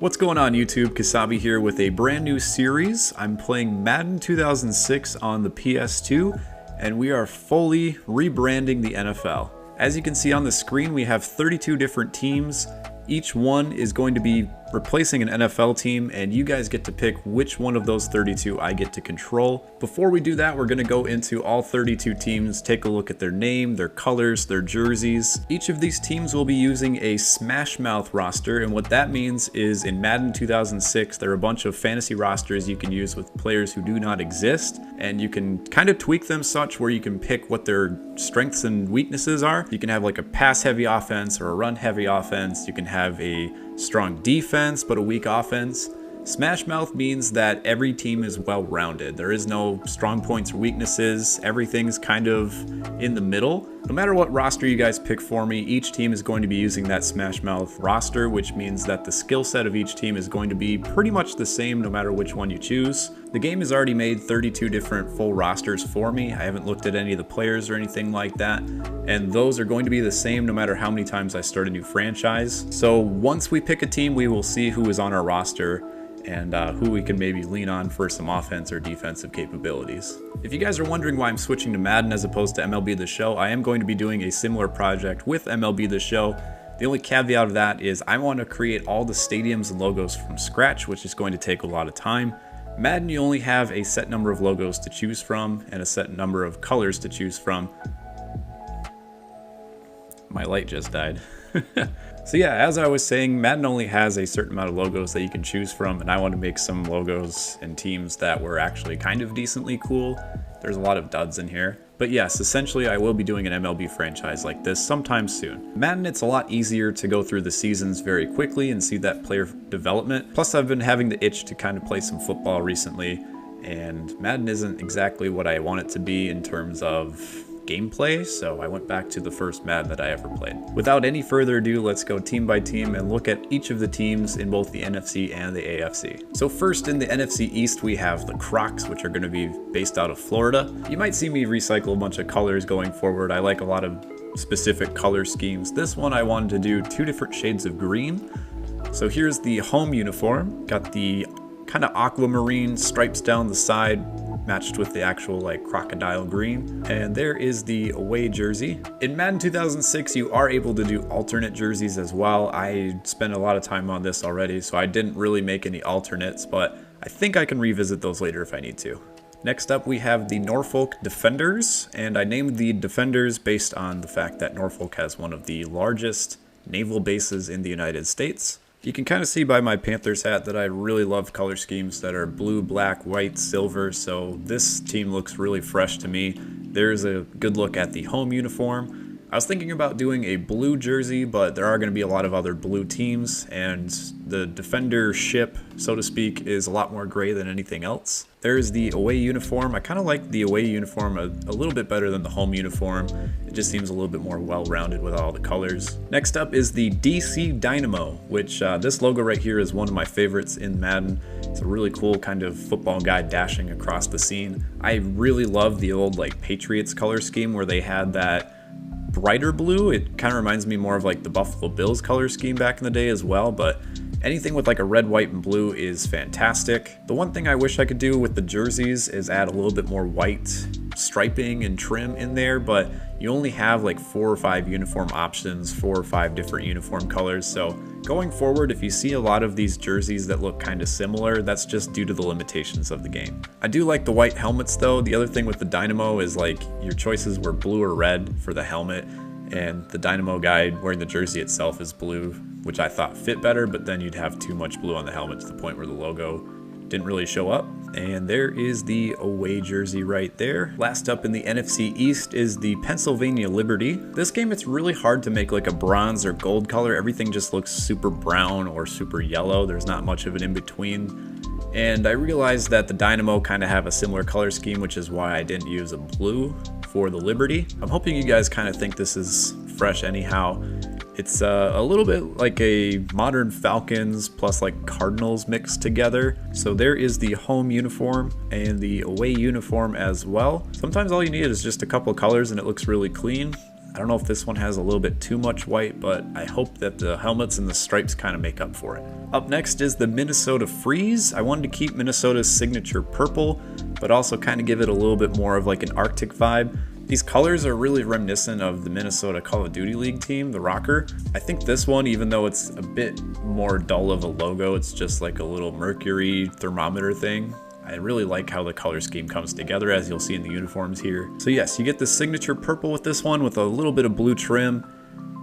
What's going on YouTube? Kasabe here with a brand new series. I'm playing Madden 2006 on the PS2 and we are fully rebranding the NFL. As you can see on the screen, we have 32 different teams. Each one is going to be replacing an NFL team, and you guys get to pick which one of those 32 I get to control. Before we do that, we're going to go into all 32 teams, take a look at their name, their colors, their jerseys. Each of these teams will be using a Smash Mouth roster, and what that means is in Madden 2006, there are a bunch of fantasy rosters you can use with players who do not exist, and you can kind of tweak them such where you can pick what their strengths and weaknesses are. You can have like a pass-heavy offense or a run-heavy offense. You can have a strong defense but a weak offense. Smash Mouth means that every team is well-rounded. There is no strong points or weaknesses. Everything's kind of in the middle. No matter what roster you guys pick for me, each team is going to be using that Smash Mouth roster, which means that the skill set of each team is going to be pretty much the same no matter which one you choose. The game has already made 32 different full rosters for me. I haven't looked at any of the players or anything like that, and those are going to be the same no matter how many times I start a new franchise. So once we pick a team, we will see who is on our roster and who we can maybe lean on for some offense or defensive capabilities. If you guys are wondering why I'm switching to Madden as opposed to MLB The Show, I am going to be doing a similar project with MLB The Show. The only caveat of that is I want to create all the stadiums and logos from scratch, which is going to take a lot of time. Madden, you only have a set number of logos to choose from and a set number of colors to choose from. My light just died. So yeah, as I was saying, Madden only has a certain amount of logos that you can choose from, and I want to make some logos and teams that were actually kind of decently cool. There's a lot of duds in here. But yes, essentially I will be doing an MLB franchise like this sometime soon. Madden, it's a lot easier to go through the seasons very quickly and see that player development. Plus I've been having the itch to kind of play some football recently, and Madden isn't exactly what I want it to be in terms of gameplay, so I went back to the first Madden that I ever played. Without any further ado, let's go team by team and look at each of the teams in both the NFC and the AFC. So first in the NFC East, we have the Crocs, which are going to be based out of Florida. You might see me recycle a bunch of colors going forward. I like a lot of specific color schemes. This one I wanted to do 2 different shades of green. So here's the home uniform. Got the kind of aquamarine stripes down the side, matched with the actual like crocodile green. And there is the away jersey. In Madden 2006, you are able to do alternate jerseys as well. I spent a lot of time on this already, so I didn't really make any alternates, but I think I can revisit those later if I need to. Next up, we have the Norfolk Defenders, and I named the Defenders based on the fact that Norfolk has one of the largest naval bases in the United States. You can kind of see by my Panthers hat that I really love color schemes that are blue, black, white, silver, so this team looks really fresh to me. There's a good look at the home uniform. I was thinking about doing a blue jersey, but there are going to be a lot of other blue teams, and the Defender ship, so to speak, is a lot more gray than anything else. There's the away uniform. I kind of like the away uniform a little bit better than the home uniform. It just seems a little bit more well-rounded with all the colors. Next up is the DC Dynamo, which this logo right here is one of my favorites in Madden. It's a really cool kind of football guy dashing across the scene. I really love the old like Patriots color scheme where they had that brighter blue. It kind of reminds me more of like the Buffalo Bills color scheme back in the day as well, but anything with like a red, white, and blue is fantastic. The one thing I wish I could do with the jerseys is add a little bit more white striping and trim in there, but you only have like 4 or 5 uniform options, 4 or 5 different uniform colors. So going forward, if you see a lot of these jerseys that look kind of similar, that's just due to the limitations of the game. I do like the white helmets though. The other thing with the Dynamo is like your choices were blue or red for the helmet, and the Dynamo guy wearing the jersey itself is blue, which I thought fit better, but then you'd have too much blue on the helmet to the point where the logo didn't really show up. And there is the away jersey right there. Last up in the NFC East is the Pennsylvania Liberty. This game, it's really hard to make like a bronze or gold color. Everything just looks super brown or super yellow. There's not much of an in-between. And I realized that the Dynamo kind of have a similar color scheme, which is why I didn't use a blue for the Liberty. I'm hoping you guys kind of think this is fresh anyhow. It's a little bit like a modern Falcons plus like Cardinals mixed together. So there is the home uniform and the away uniform as well. Sometimes all you need is just a couple colors and it looks really clean. I don't know if this one has a little bit too much white, but I hope that the helmets and the stripes kind of make up for it. Up next is the Minnesota Freeze. I wanted to keep Minnesota's signature purple, but also kind of give it a little bit more of like an Arctic vibe. These colors are really reminiscent of the Minnesota Call of Duty League team, the Rocker. I think this one, even though it's a bit more dull of a logo, it's just like a little mercury thermometer thing. I really like how the color scheme comes together, as you'll see in the uniforms here. So yes, you get the signature purple with this one with a little bit of blue trim.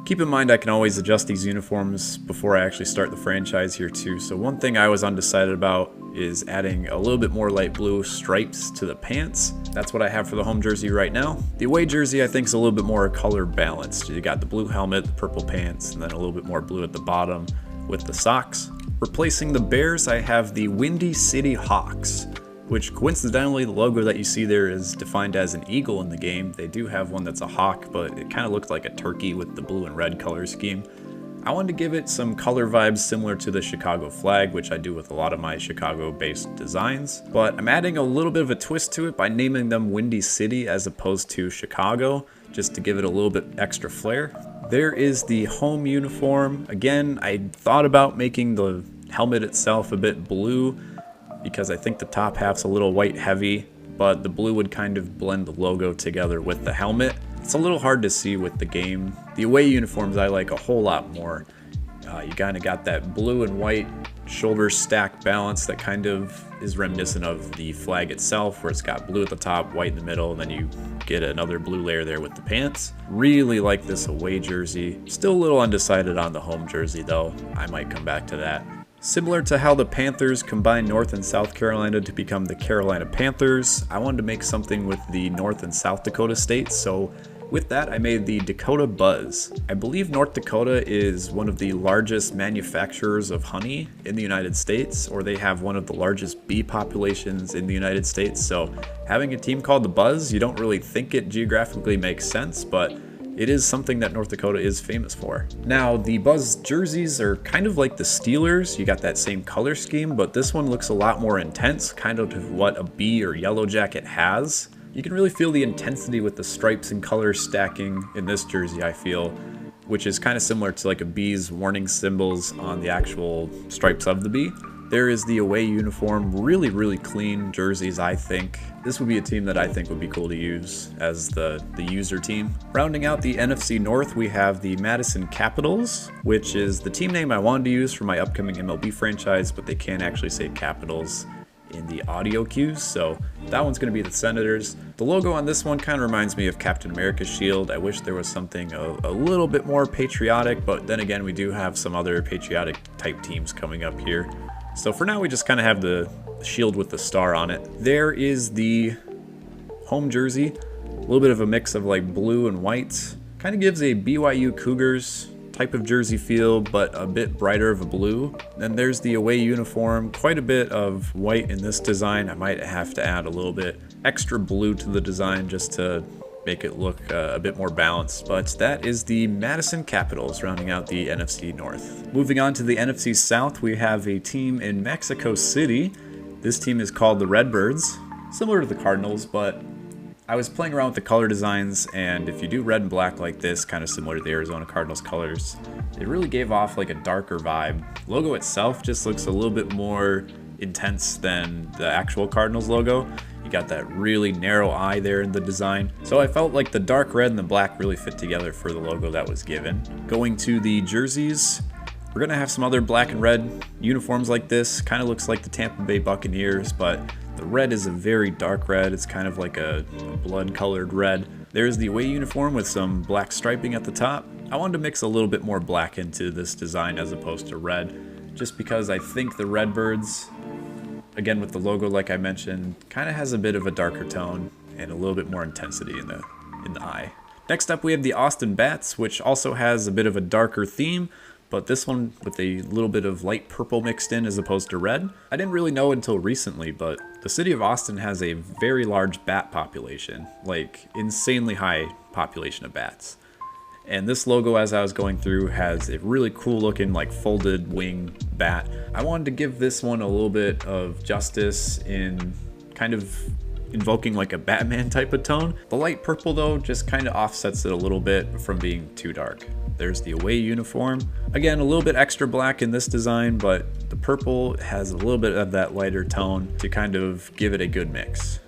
Keep in mind I can always adjust these uniforms before I actually start the franchise here too. So one thing I was undecided about is adding a little bit more light blue stripes to the pants. That's what I have for the home jersey right now. The away jersey I think is a little bit more color balanced. You got the blue helmet, the purple pants, and then a little bit more blue at the bottom with the socks. Replacing the Bears, I have the Windy City Hawks, which coincidentally the logo that you see there is defined as an eagle in the game. They do have one that's a hawk, but it kind of looked like a turkey with the blue and red color scheme. I wanted to give it some color vibes similar to the Chicago flag, which I do with a lot of my Chicago-based designs, but I'm adding a little bit of a twist to it by naming them Windy City as opposed to Chicago, just to give it a little bit extra flair. There is the home uniform. Again, I thought about making the helmet itself a bit blue because I think the top half's a little white heavy, but the blue would kind of blend the logo together with the helmet. It's a little hard to see with the game. The away uniforms I like a whole lot more. You kind of got that blue and white shoulder stack balance that kind of is reminiscent of the flag itself, where it's got blue at the top, white in the middle, and then you get another blue layer there with the pants. Really like this away jersey. Still a little undecided on the home jersey though. I might come back to that. Similar to how the Panthers combined North and South Carolina to become the Carolina Panthers, I wanted to make something with the North and South Dakota states, so with that I made the Dakota Buzz. I believe North Dakota is one of the largest manufacturers of honey in the United States, or they have one of the largest bee populations in the United States, so having a team called the Buzz, you don't really think it geographically makes sense, but it is something that North Dakota is famous for. Now, the Buzz jerseys are kind of like the Steelers. You got that same color scheme, but this one looks a lot more intense, kind of to what a bee or yellow jacket has. You can really feel the intensity with the stripes and colors stacking in this jersey, I feel, which is kind of similar to like a bee's warning symbols on the actual stripes of the bee. There is the away uniform, really clean jerseys, I think. This would be a team that I think would be cool to use as the user team. Rounding out the NFC North, we have the Madison Capitals, which is the team name I wanted to use for my upcoming MLB franchise, but they can't actually say Capitals in the audio cues, so that one's going to be the Senators. The logo on this one kind of reminds me of Captain America's shield. I wish there was something a little bit more patriotic, but then again, we do have some other patriotic type teams coming up here. So for now, we just kind of have the shield with the star on it. There is the home jersey, a little bit of a mix of like blue and white. Kind of gives a BYU Cougars type of jersey feel, but a bit brighter of a blue. Then there's the away uniform, quite a bit of white in this design. I might have to add a little bit extra blue to the design just to make it look a bit more balanced, but that is the Madison Capitals rounding out the NFC North. Moving on to the NFC South, we have a team in Mexico City. This team is called the Redbirds, similar to the Cardinals, but I was playing around with the color designs, and if you do red and black like this, kind of similar to the Arizona Cardinals colors, it really gave off like a darker vibe. Logo itself just looks a little bit more intense than the actual Cardinals logo. You got that really narrow eye there in the design. So I felt like the dark red and the black really fit together for the logo that was given. Going to the jerseys, we're gonna have some other black and red uniforms like this. Kind of looks like the Tampa Bay Buccaneers, but the red is a very dark red. It's kind of like a blood colored red. There's the away uniform with some black striping at the top. I wanted to mix a little bit more black into this design as opposed to red, just because I think the Redbirds, again with the logo like I mentioned, kind of has a bit of a darker tone and a little bit more intensity in the eye. Next up we have the Austin Bats, which also has a bit of a darker theme, but this one with a little bit of light purple mixed in as opposed to red. I didn't really know until recently, but the city of Austin has a very large bat population, like insanely high population of bats. And this logo, as I was going through, has a really cool looking like folded wing bat. I wanted to give this one a little bit of justice in kind of invoking like a Batman type of tone. The light purple though just kind of offsets it a little bit from being too dark. There's the away uniform. Again, a little bit extra black in this design, but the purple has a little bit of that lighter tone to kind of give it a good mix.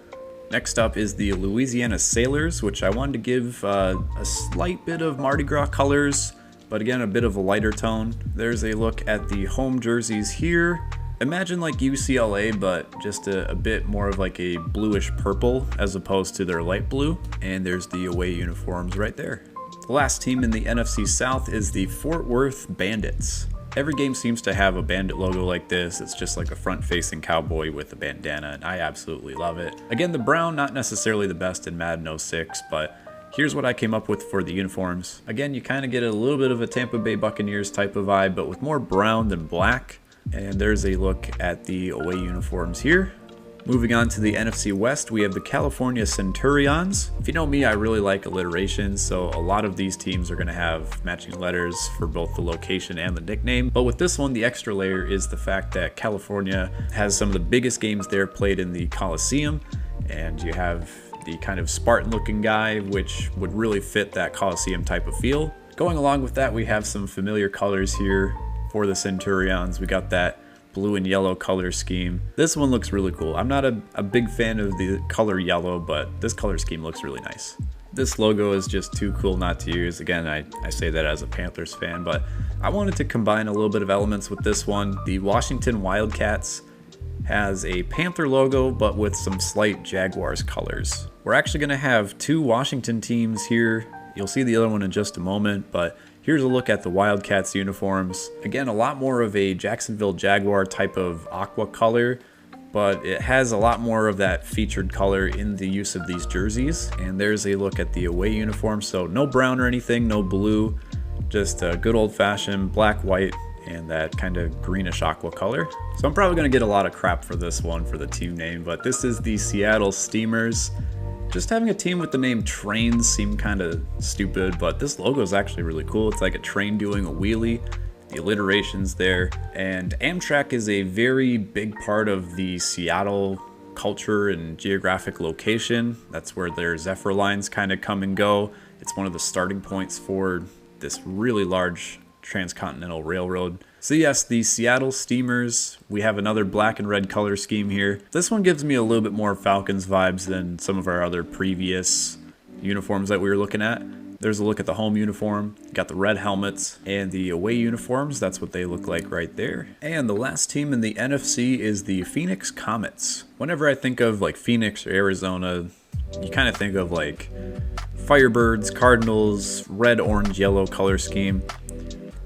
Next up is the Louisiana Sailors, which I wanted to give a slight bit of Mardi Gras colors, but again, a bit of a lighter tone. There's a look at the home jerseys here. Imagine like UCLA, but just a bit more of like a bluish purple as opposed to their light blue. And there's the away uniforms right there. The last team in the NFC South is the Fort Worth Bandits. Every game seems to have a bandit logo like this. It's just like a front-facing cowboy with a bandana, and I absolutely love it. Again, the brown, not necessarily the best in Madden 06, but here's what I came up with for the uniforms. Again, you kind of get a little bit of a Tampa Bay Buccaneers type of vibe, but with more brown than black. And there's a look at the away uniforms here. Moving on to the NFC West, we have the California Centurions. If you know me, I really like alliteration, so a lot of these teams are going to have matching letters for both the location and the nickname. But with this one, the extra layer is the fact that California has some of the biggest games there played in the Coliseum, and you have the kind of Spartan-looking guy, which would really fit that Coliseum type of feel. Going along with that, we have some familiar colors here for the Centurions. We got that blue and yellow color scheme. This one looks really cool. I'm not a big fan of the color yellow, but this color scheme looks really nice. This logo is just too cool not to use. Again, I say that as a Panthers fan, but I wanted to combine a little bit of elements with this one. The Washington Wildcats has a Panther logo, but with some slight Jaguars colors. We're actually going to have two Washington teams here. You'll see the other one in just a moment, but here's a look at the Wildcats uniforms. Again, a lot more of a Jacksonville Jaguar type of aqua color, but it has a lot more of that featured color in the use of these jerseys. And there's a look at the away uniform. So no brown or anything, no blue, just a good old-fashioned black, white, and that kind of greenish aqua color. So I'm probably going to get a lot of crap for this one for the team name, but this is the Seattle Steamers. Just having a team with the name Trains seemed kind of stupid, but this logo is actually really cool. It's like a train doing a wheelie, the alliterations there. And Amtrak is a very big part of the Seattle culture and geographic location. That's where their Zephyr lines kind of come and go. It's one of the starting points for this really large transcontinental railroad. So yes, the Seattle Steamers, we have another black and red color scheme here. This one gives me a little bit more Falcons vibes than some of our other previous uniforms that we were looking at. There's a look at the home uniform, got the red helmets, and the away uniforms, that's what they look like right there. And the last team in the NFC is the Phoenix Comets. Whenever I think of like Phoenix or Arizona, you kind of think of like Firebirds, Cardinals, red, orange, yellow color scheme.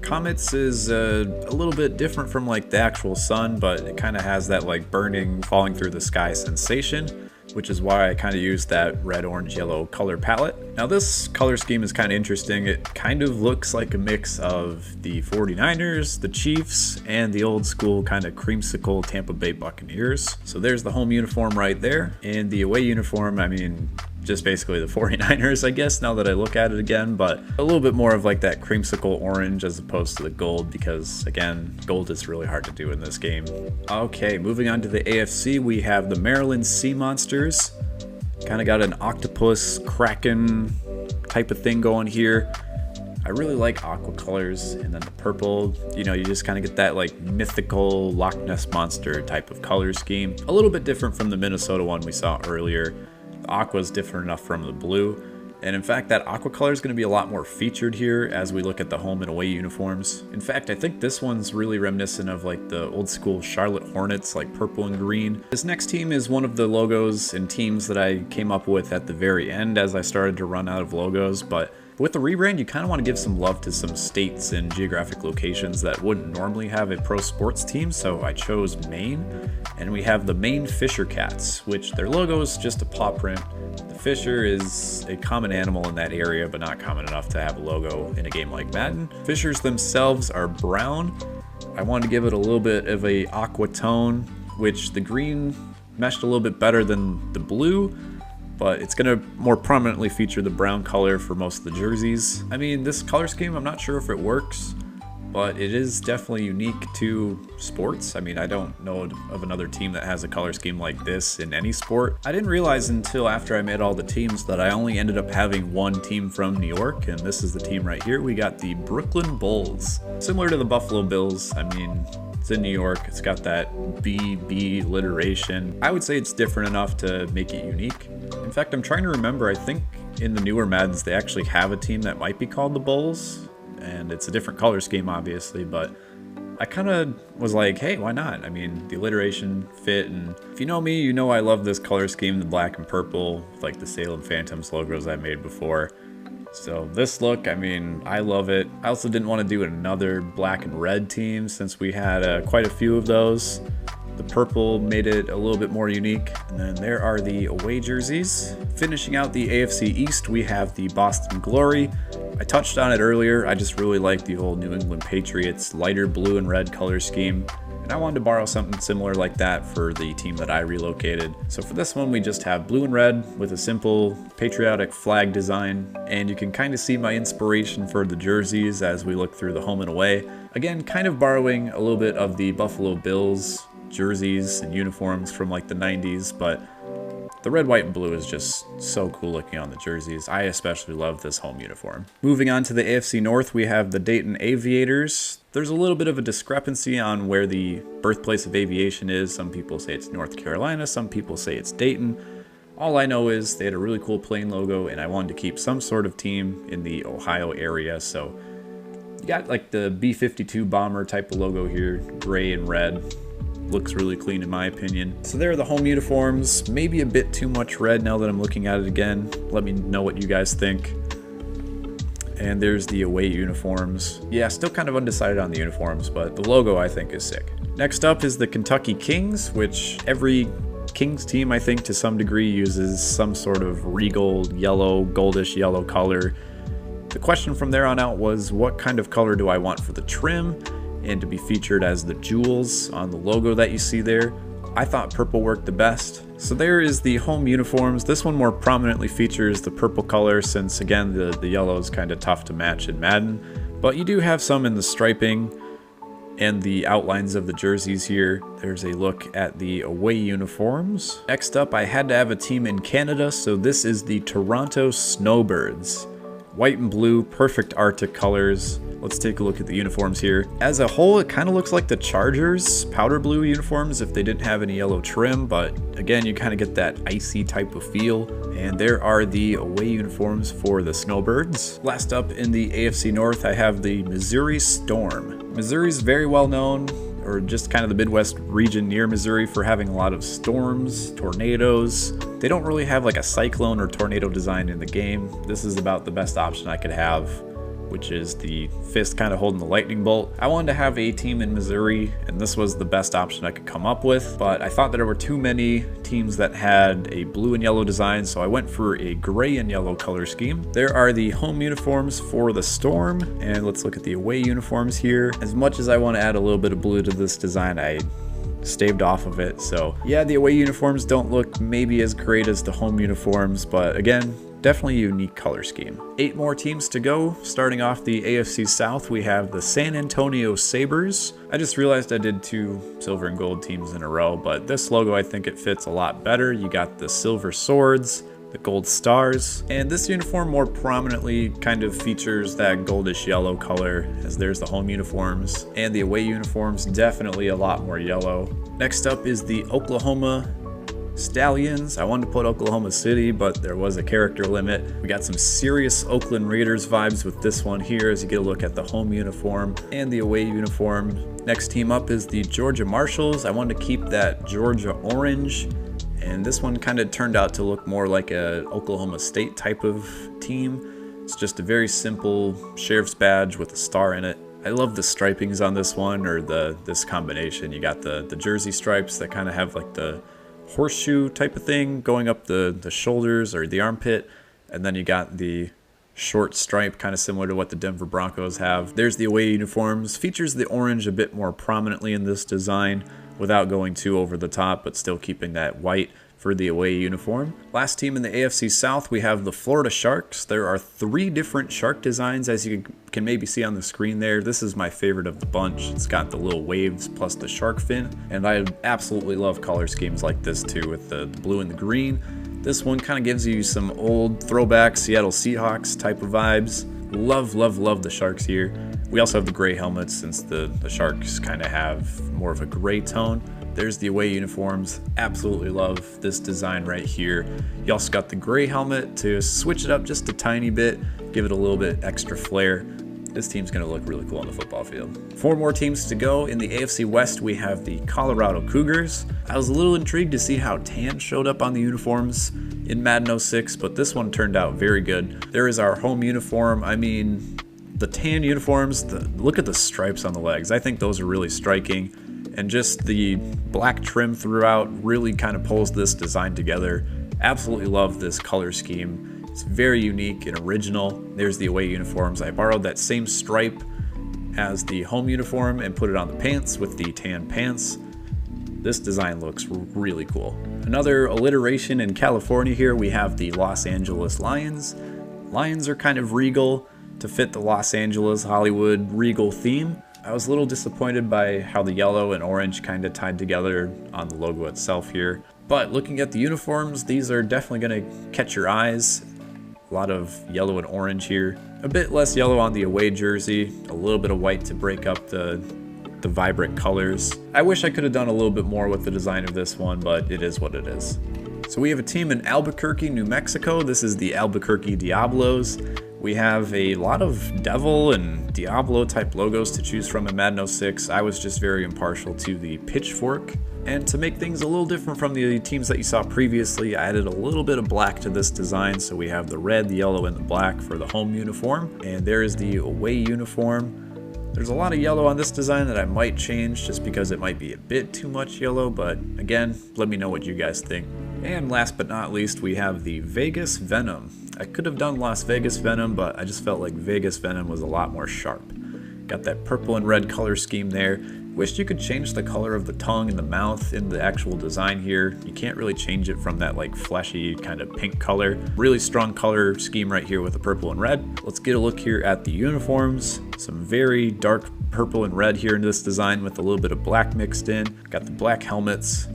Comets is a little bit different from like the actual sun, but it kind of has that like burning, falling through the sky sensation, which is why I kind of used that red, orange, yellow color palette. Now this color scheme is kind of interesting. It kind of looks like a mix of the 49ers, the Chiefs, and the old school kind of creamsicle Tampa Bay Buccaneers. So there's the home uniform right there. And the away uniform, I mean, just basically the 49ers, I guess, now that I look at it again, but a little bit more of like that creamsicle orange as opposed to the gold, because again, gold is really hard to do in this game. Okay, moving on to the AFC, we have the Maryland Sea Monsters. Kind of got an octopus, kraken type of thing going here. I really like aqua colors, and then the purple, you know, you just kind of get that like mythical Loch Ness Monster type of color scheme. A little bit different from the Minnesota one we saw earlier. The aqua is different enough from the blue, and in fact that aqua color is going to be a lot more featured here as we look at the home and away uniforms. In fact, I think this one's really reminiscent of like the old school Charlotte Hornets, like purple and green. This next team is one of the logos and teams that I came up with at the very end as I started to run out of logos, but with the rebrand, you kind of want to give some love to some states and geographic locations that wouldn't normally have a pro sports team, so I chose Maine. And we have the Maine Fisher Cats, which their logo is just a paw print. The fisher is a common animal in that area, but not common enough to have a logo in a game like Madden. Fishers themselves are brown. I wanted to give it a little bit of a aqua tone, which the green meshed a little bit better than the blue, but it's going to more prominently feature the brown color for most of the jerseys. I mean, this color scheme, I'm not sure if it works, but it is definitely unique to sports. I mean, I don't know of another team that has a color scheme like this in any sport. I didn't realize until after I made all the teams that I only ended up having one team from New York, and this is the team right here. We got the Brooklyn Bulls. Similar to the Buffalo Bills, I mean, it's in New York, it's got that BB alliteration. I would say it's different enough to make it unique. In fact, I'm trying to remember, I think in the newer Maddens, they actually have a team that might be called the Bulls, and it's a different color scheme, obviously, but I kind of was like, hey, why not? I mean, the alliteration fit, and if you know me, you know I love this color scheme, the black and purple, like the Salem Phantoms logos I made before. So this look, I mean, I love it. I also didn't want to do another black and red team since we had quite a few of those. The purple made it a little bit more unique. And then there are the away jerseys. Finishing out the AFC East, we have the Boston Glory. I touched on it earlier. I just really like the old New England Patriots lighter blue and red color scheme. And I wanted to borrow something similar like that for the team that I relocated. So for this one, we just have blue and red with a simple patriotic flag design. And you can kind of see my inspiration for the jerseys as we look through the home and away. Again, kind of borrowing a little bit of the Buffalo Bills jerseys and uniforms from like the 90s, but the red, white, and blue is just so cool looking on the jerseys. I especially love this home uniform. Moving on to the AFC North, we have the Dayton Aviators. There's a little bit of a discrepancy on where the birthplace of aviation is. Some people say it's North Carolina, some people say it's Dayton. All I know is they had a really cool plane logo, and I wanted to keep some sort of team in the Ohio area, so you got like the B-52 bomber type of logo here, gray and red. Looks really clean in my opinion. So there are the home uniforms, maybe a bit too much red now that I'm looking at it again. Let me know what you guys think. And there's the away uniforms. Yeah, still kind of undecided on the uniforms, but the logo I think is sick. Next up is the Kentucky Kings, which every Kings team I think to some degree uses some sort of regal yellow, goldish yellow color. The question from there on out was, what kind of color do I want for the trim and to be featured as the jewels on the logo that you see there? I thought purple worked the best. So there is the home uniforms. This one more prominently features the purple color since, again, the yellow is kind of tough to match in Madden. But you do have some in the striping and the outlines of the jerseys here. There's a look at the away uniforms. Next up, I had to have a team in Canada, so this is the Toronto Snowbirds. White and blue, perfect Arctic colors. Let's take a look at the uniforms here. As a whole, it kind of looks like the Chargers powder blue uniforms if they didn't have any yellow trim, but again, you kind of get that icy type of feel. And there are the away uniforms for the Snowbirds. Last up in the AFC North, I have the Missouri Storm. Missouri's very well known, or just kind of the Midwest region near Missouri, for having a lot of storms, tornadoes. They don't really have like a cyclone or tornado design in the game. This is about the best option I could have, which is the fist kind of holding the lightning bolt. I wanted to have a team in Missouri, and this was the best option I could come up with, but I thought that there were too many teams that had a blue and yellow design, so I went for a gray and yellow color scheme. There are the home uniforms for the Storm, and let's look at the away uniforms here. As much as I want to add a little bit of blue to this design, I staved off of it. So yeah, the away uniforms don't look maybe as great as the home uniforms, but again, definitely a unique color scheme. 8 more teams to go. Starting off the AFC South, we have the San Antonio Sabres. I just realized I did 2 silver and gold teams in a row, but this logo, I think it fits a lot better. You got the silver swords, the gold stars, and this uniform more prominently kind of features that goldish yellow color, as there's the home uniforms, and the away uniforms definitely a lot more yellow. Next up is the Oklahoma Stallions. I wanted to put Oklahoma City, but there was a character limit. We got some serious Oakland Raiders vibes with this one here as you get a look at the home uniform and the away uniform. Next team up is the Georgia Marshals. I wanted to keep that Georgia orange, and this one kind of turned out to look more like a Oklahoma State type of team. It's just a very simple sheriff's badge with a star in it. I love the stripings on this one, or this combination. You got the jersey stripes that kind of have like the horseshoe type of thing going up the shoulders or the armpit, and then you got the short stripe kind of similar to what the Denver Broncos have. There's the away uniforms. Features the orange a bit more prominently in this design without going too over the top, but still keeping that white for the away uniform. Last team in the AFC South, we have the Florida Sharks. There are 3 different shark designs, as you can maybe see on the screen there. This is my favorite of the bunch. It's got the little waves plus the shark fin, and I absolutely love color schemes like this too, with the blue and the green. This one kind of gives you some old throwback Seattle Seahawks type of vibes. Love, love, love the Sharks here. We also have the gray helmets, since the Sharks kind of have more of a gray tone. There's the away uniforms. Absolutely love this design right here. You also got the gray helmet to switch it up just a tiny bit, give it a little bit extra flair. This team's going to look really cool on the football field. 4 more teams to go. In the AFC West, we have the Colorado Cougars. I was a little intrigued to see how tan showed up on the uniforms in Madden 06, but this one turned out very good. There is our home uniform. I mean, the tan uniforms, look at the stripes on the legs. I think those are really striking. And just the black trim throughout really kind of pulls this design together. Absolutely love this color scheme. It's very unique and original. There's the away uniforms. I borrowed that same stripe as the home uniform and put it on the pants with the tan pants. This design looks really cool. Another alliteration in California here, we have the Los Angeles Lions. Lions are kind of regal to fit the Los Angeles Hollywood regal theme. I was a little disappointed by how the yellow and orange kind of tied together on the logo itself here. But looking at the uniforms, these are definitely going to catch your eyes. A lot of yellow and orange here. A bit less yellow on the away jersey. A little bit of white to break up the vibrant colors. I wish I could have done a little bit more with the design of this one, but it is what it is. So we have a team in Albuquerque, New Mexico. This is the Albuquerque Diablos. We have a lot of Devil and Diablo type logos to choose from in Madden 06. I was just very impartial to the pitchfork. And to make things a little different from the teams that you saw previously, I added a little bit of black to this design. So we have the red, the yellow, and the black for the home uniform. And there is the away uniform. There's a lot of yellow on this design that I might change just because it might be a bit too much yellow. But again, let me know what you guys think. And last but not least, we have the Vegas Venom. I could have done Las Vegas Venom, but I just felt like Vegas Venom was a lot more sharp. Got that purple and red color scheme there. Wished you could change the color of the tongue and the mouth in the actual design here. You can't really change it from that like fleshy kind of pink color. Really strong color scheme right here with the purple and red. Let's get a look here at the uniforms. Some very dark purple and red here in this design with a little bit of black mixed in. Got the black helmets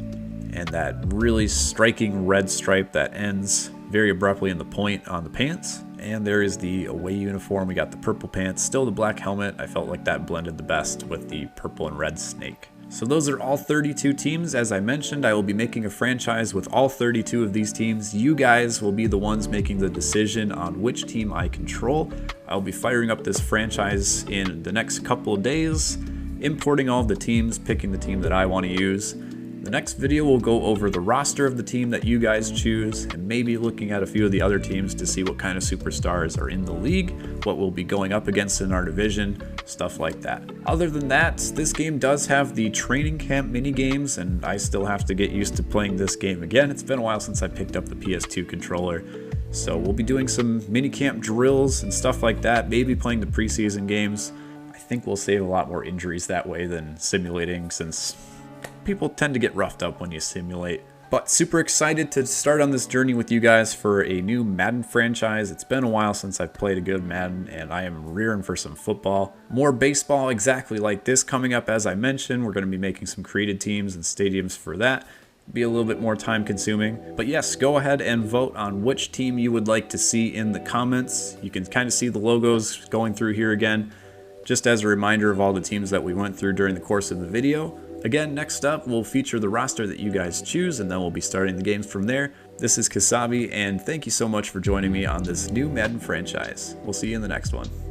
and that really striking red stripe that ends very abruptly in the point on the pants. And there is the away uniform. We got the purple pants, still the black helmet. I felt like that blended the best with the purple and red snake. So those are all 32 teams. As I mentioned, I will be making a franchise with all 32 of these teams. You guys will be the ones making the decision on which team I control. I'll be firing up this franchise in the next couple of days, importing all of the teams, picking the team that I want to use. The next video will go over the roster of the team that you guys choose and maybe looking at a few of the other teams to see what kind of superstars are in the league, what we'll be going up against in our division, stuff like that. Other than that, this game does have the training camp mini games and I still have to get used to playing this game again. It's been a while since I picked up the PS2 controller. So we'll be doing some mini camp drills and stuff like that, maybe playing the preseason games. I think we'll save a lot more injuries that way than simulating, since people tend to get roughed up when you simulate. But super excited to start on this journey with you guys for a new Madden franchise. It's been a while since I've played a good Madden and I am rearing for some football. More baseball exactly like this coming up, as I mentioned. We're going to be making some created teams and stadiums for that. Be a little bit more time consuming. But yes, go ahead and vote on which team you would like to see in the comments. You can kind of see the logos going through here again, just as a reminder of all the teams that we went through during the course of the video. Again, next up, we'll feature the roster that you guys choose, and then we'll be starting the games from there. This is Kasabe, and thank you so much for joining me on this new Madden franchise. We'll see you in the next one.